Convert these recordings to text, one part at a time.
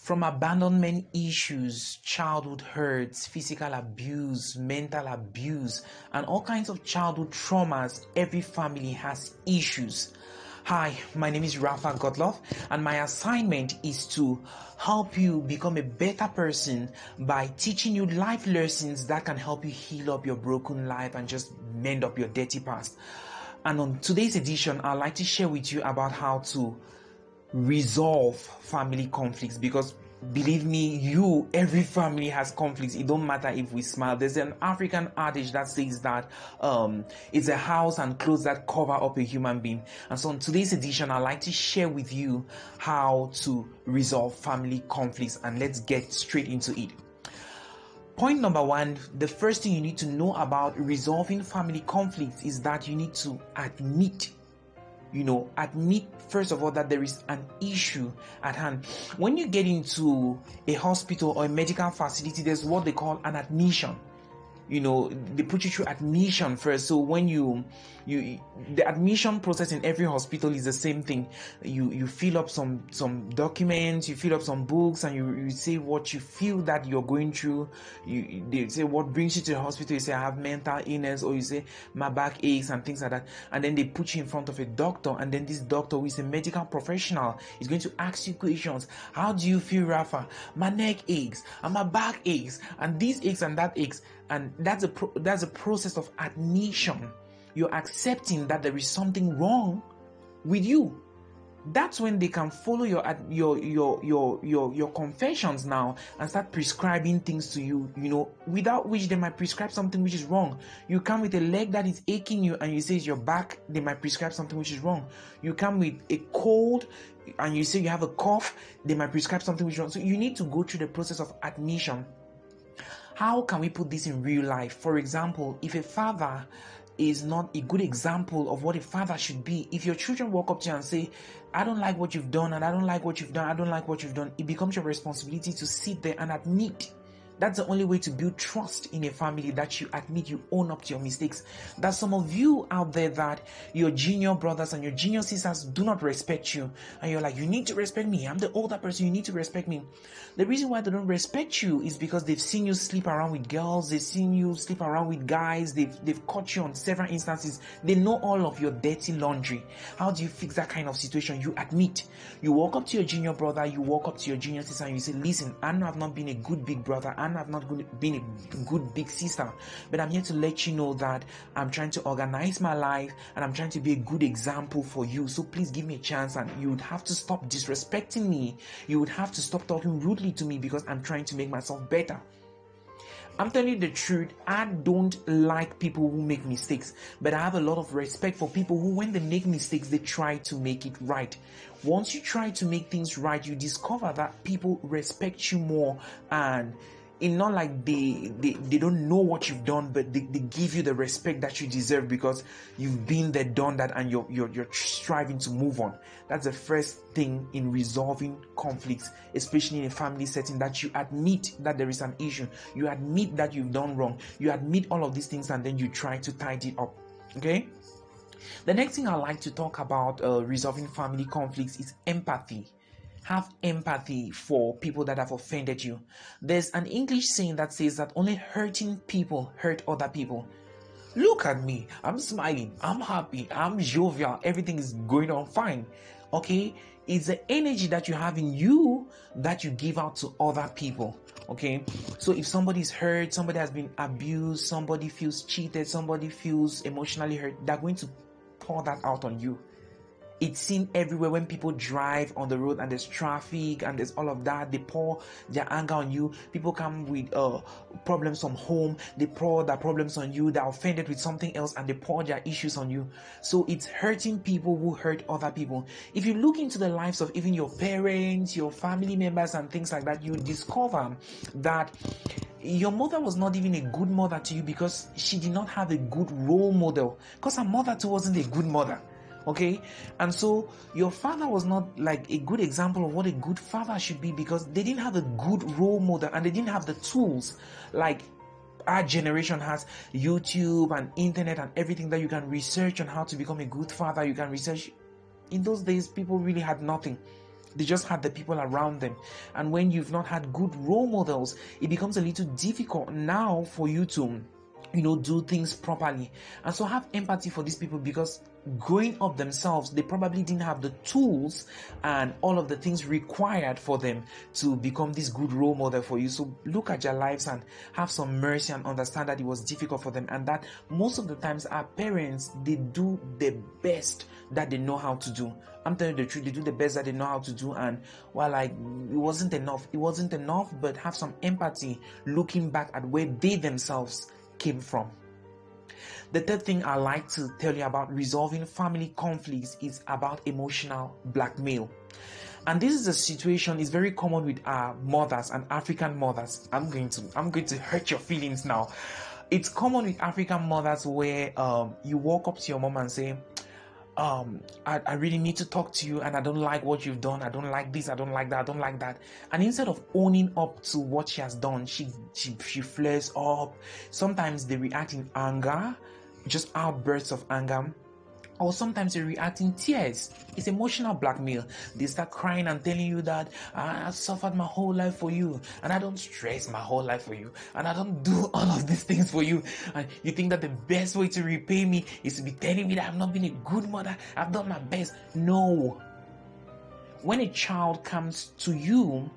From abandonment issues, childhood hurts, physical abuse, mental abuse, and all kinds of childhood traumas, every family has issues. Hi, my name is Rafa Godlove, and my assignment is to help you become a better person by teaching you life lessons that can help you heal up your broken life and just mend up your dirty past. And on today's edition, I'd like to share with you about how to resolve family conflicts, because believe me, every family has conflicts. It don't matter if we smile. There's an African adage that says that it's a house and clothes that cover up a human being. And so on today's edition, I'd like to share with you how to resolve family conflicts, and let's get straight into it. Point number one, the first thing you need to know about resolving family conflicts is that you need to admit first of all that there is an issue at hand. When you get into a hospital or a medical facility, there's what they call an admission. They put you through admission first. So when the admission process in every hospital is the same thing. You fill up some documents, you fill up some books, and you say what you feel that you're going through. They say what brings you to the hospital. You say I have mental illness, or you say my back aches and things like that. And then they put you in front of a doctor, and then this doctor, who is a medical professional, is going to ask you questions. How do you feel, Rafa? My neck aches and my back aches and this aches and that aches. And that's a process of admission. You're accepting that there is something wrong with you. That's when they can follow your confessions now and start prescribing things to you, without which they might prescribe something which is wrong. You come with a leg that is aching you and you say it's your back, they might prescribe something which is wrong. You come with a cold and you say you have a cough, they might prescribe something which is wrong. So you need to go through the process of admission. How can we put this in real life? For example, if a father is not a good example of what a father should be, if your children walk up to you and say, I don't like what you've done, and I don't like what you've done, I don't like what you've done, it becomes your responsibility to sit there and admit. That's the only way to build trust in a family, that you admit, you own up to your mistakes. There's some of you out there that your junior brothers and your junior sisters do not respect you, and you're like, you need to respect me, I'm the older person, you need to respect me. The reason why they don't respect you is because they've seen you sleep around with girls, they've seen you sleep around with guys, they've caught you on several instances, they know all of your dirty laundry. How do you fix that kind of situation? You admit. You walk up to your junior brother, you walk up to your junior sister, and you say, listen, I know I've not been a good big brother, I've not been a good big sister, but I'm here to let you know that I'm trying to organize my life and I'm trying to be a good example for you. So please give me a chance, and you would have to stop disrespecting me. You would have to stop talking rudely to me, because I'm trying to make myself better. I'm telling you the truth, I don't like people who make mistakes, but I have a lot of respect for people who, when they make mistakes, they try to make it right. Once you try to make things right, you discover that people respect you more, and it's not like they don't know what you've done, but they give you the respect that you deserve, because you've been there, done that, and you're striving to move on. That's the first thing in resolving conflicts, especially in a family setting, that you admit that there is an issue, you admit that you've done wrong, you admit all of these things, and then you try to tidy it up. Okay? The next thing I like to talk about resolving family conflicts is empathy. Have empathy for people that have offended you. There's an English saying that says that only hurting people hurt other people. Look at me, I'm smiling, I'm happy, I'm jovial, everything is going on fine. Okay, it's the energy that you have in you that you give out to other people. Okay, so if somebody is hurt, somebody has been abused, somebody feels cheated, somebody feels emotionally hurt, they're going to pour that out on you. It's seen everywhere when people drive on the road and there's traffic and there's all of that. They pour their anger on you. People come with problems from home. They pour their problems on you. They're offended with something else and they pour their issues on you. So it's hurting people who hurt other people. If you look into the lives of even your parents, your family members and things like that, you discover that your mother was not even a good mother to you because she did not have a good role model, because her mother too wasn't a good mother. Okay, and so your father was not like a good example of what a good father should be, because they didn't have a good role model and they didn't have the tools like our generation has. YouTube and internet and everything that you can research on how to become a good father. You can research. In those days, people really had nothing. They just had the people around them. And when you've not had good role models, it becomes a little difficult now for you to, do things properly. And so have empathy for these people, because growing up themselves, they probably didn't have the tools and all of the things required for them to become this good role model for you. So look at their lives and have some mercy and understand that it was difficult for them, and that most of the times our parents, they do the best that they know how to do. I'm telling you the truth, they do the best that they know how to do. And while like it wasn't enough, but have some empathy looking back at where they themselves came from. The third thing I like to tell you about resolving family conflicts is about emotional blackmail. And this is a situation is very common with our mothers and African mothers. I'm going to hurt your feelings now. It's common with African mothers where you walk up to your mom and say, I really need to talk to you, and I don't like what you've done. I don't like this. I don't like that. I don't like that. And instead of owning up to what she has done, she flares up. Sometimes they react in anger, just outbursts of anger. Or sometimes they react in tears. It's emotional blackmail. They start crying and telling you that I've suffered my whole life for you, and I don't stress my whole life for you, and I don't do all of these things for you. And you think that the best way to repay me is to be telling me that I've not been a good mother, I've done my best. No. When a child comes to you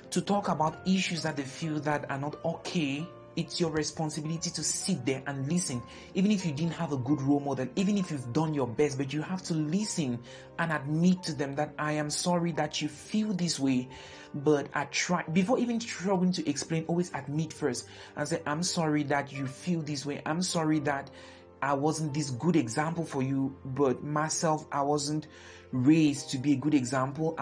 to talk about issues that they feel that are not okay, it's your responsibility to sit there and listen. Even if you didn't have a good role model, even if you've done your best, but you have to listen and admit to them that I am sorry that you feel this way, but I try. Before even struggling to explain, always admit first and say, I'm sorry that you feel this way. I'm sorry that I wasn't this good example for you, but myself, I wasn't raised to be a good example.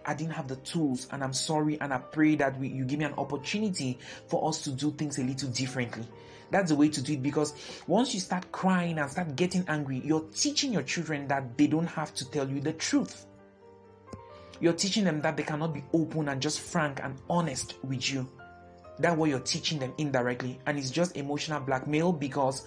I didn't have the tools, and I'm sorry, and I pray that you give me an opportunity for us to do things a little differently. That's the way to do it, because once you start crying and start getting angry, you're teaching your children that they don't have to tell you the truth. You're teaching them that they cannot be open and just frank and honest with you. That's what you're teaching them indirectly, and it's just emotional blackmail, because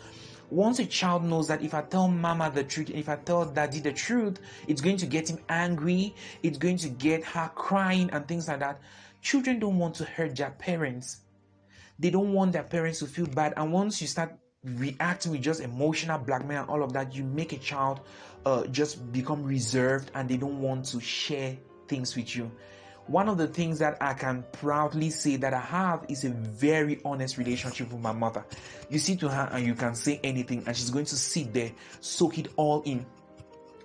once a child knows that if I tell mama the truth, if I tell daddy the truth, it's going to get him angry, it's going to get her crying and things like that. Children don't want to hurt their parents. They don't want their parents to feel bad. And once you start reacting with just emotional blackmail and all of that, you make a child just become reserved, and they don't want to share things with you. One of the things that I can proudly say that I have is a very honest relationship with my mother. You sit to her and you can say anything, and she's going to sit there, soak it all in.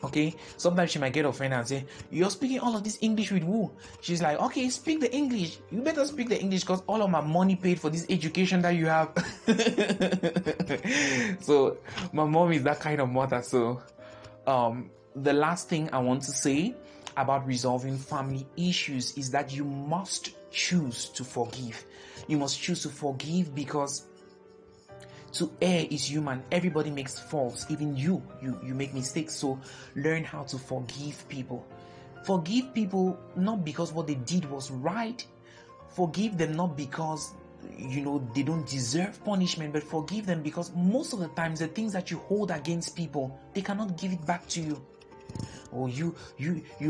Okay, sometimes she might get offended and say, you're speaking all of this English with who? She's like, okay, speak the English. You better speak the English, because all of my money paid for this education that you have. So my mom is that kind of mother. So the last thing I want to say about resolving family issues is that you must choose to forgive. You must choose to forgive, because to err is human. Everybody makes faults. Even you make mistakes. So learn how to forgive people. Forgive people not because what they did was right. Forgive them not because they don't deserve punishment, but forgive them because most of the times the things that you hold against people, they cannot give it back to you. Or you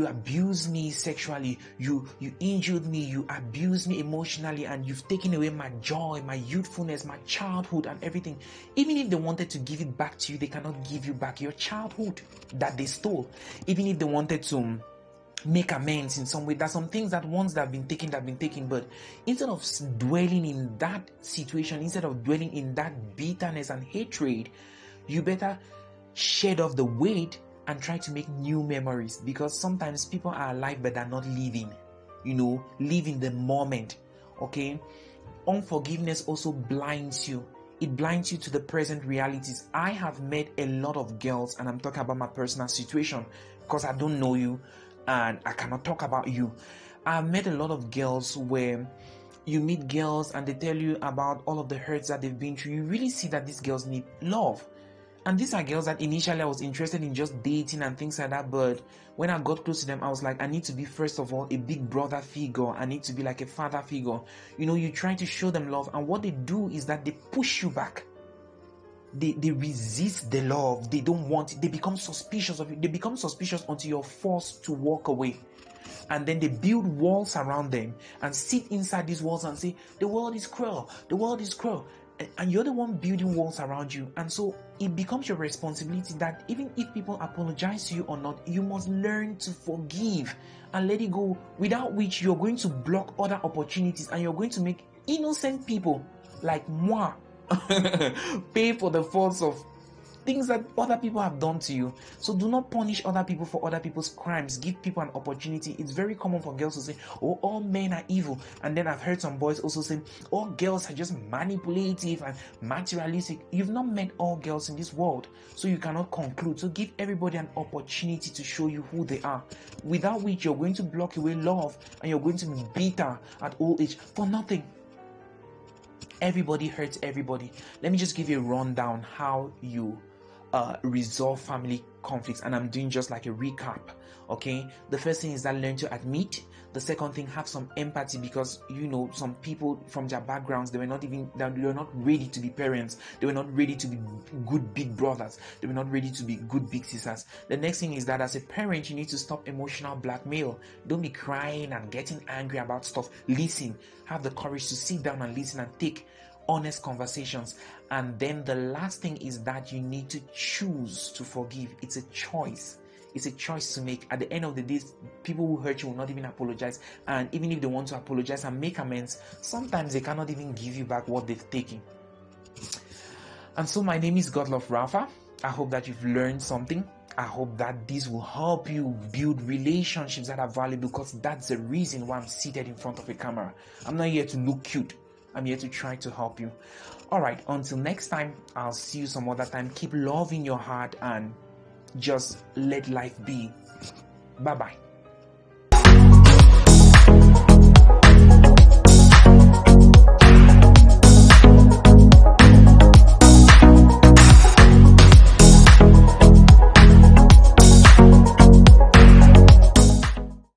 abused me sexually, you injured me, you abused me emotionally, and you've taken away my joy, my youthfulness, my childhood and everything. Even if they wanted to give it back to you, they cannot give you back your childhood that they stole. Even if they wanted to make amends in some way, there's some things that once that have been taken, but instead of dwelling in that situation, instead of dwelling in that bitterness and hatred, you better shed off the weight and try to make new memories, because sometimes people are alive but they're not living. Live in the moment. Okay, unforgiveness also blinds you. It blinds you to the present realities. I have met a lot of girls, and I'm talking about my personal situation because I don't know you and I cannot talk about you. I've met a lot of girls where you meet girls and they tell you about all of the hurts that they've been through. You really see that these girls need love. And these are girls that initially I was interested in just dating and things like that, but when I got close to them, I was like, I need to be, first of all, a big brother figure. I need to be like a father figure. You try to show them love, and what they do is that they push you back. they resist the love. They don't want it. They become suspicious of you. They become suspicious until you're forced to walk away. And then they build walls around them and sit inside these walls and say, the world is cruel, the world is cruel. And you're the one building walls around you. And so it becomes your responsibility that even if people apologize to you or not, you must learn to forgive and let it go, without which you're going to block other opportunities and you're going to make innocent people like moi pay for the faults of things that other people have done to you. So do not punish other people for other people's crimes. Give people an opportunity. It's very common for girls to say, oh, all men are evil. And then I've heard some boys also say, all girls are just manipulative and materialistic. You've not met all girls in this world, so you cannot conclude. So give everybody an opportunity to show you who they are, without which you're going to block away love and you're going to be bitter at old age for nothing. Everybody hurts everybody. Let me just give you a rundown how you resolve family conflicts, and I'm doing just like a recap. Okay, the first thing is that learn to admit. The second thing, have some empathy, because some people from their backgrounds, they were not ready to be parents. They were not ready to be good big brothers. They were not ready to be good big sisters. The next thing is that as a parent, you need to stop emotional blackmail. Don't be crying and getting angry about stuff. Listen. Have the courage to sit down and listen and take honest conversations. And then the last thing is that you need to choose to forgive. It's a choice. It's a choice to make. At the end of the day, people who hurt you will not even apologize. And even if they want to apologize and make amends, sometimes they cannot even give you back what they've taken. And so my name is Godlove Rafa. I hope that you've learned something. I hope that this will help you build relationships that are valuable, because that's the reason why I'm seated in front of a camera. I'm not here to look cute. I'm here to try to help you. All right, until next time, I'll see you some other time. Keep love in your heart and just let life be. Bye-bye.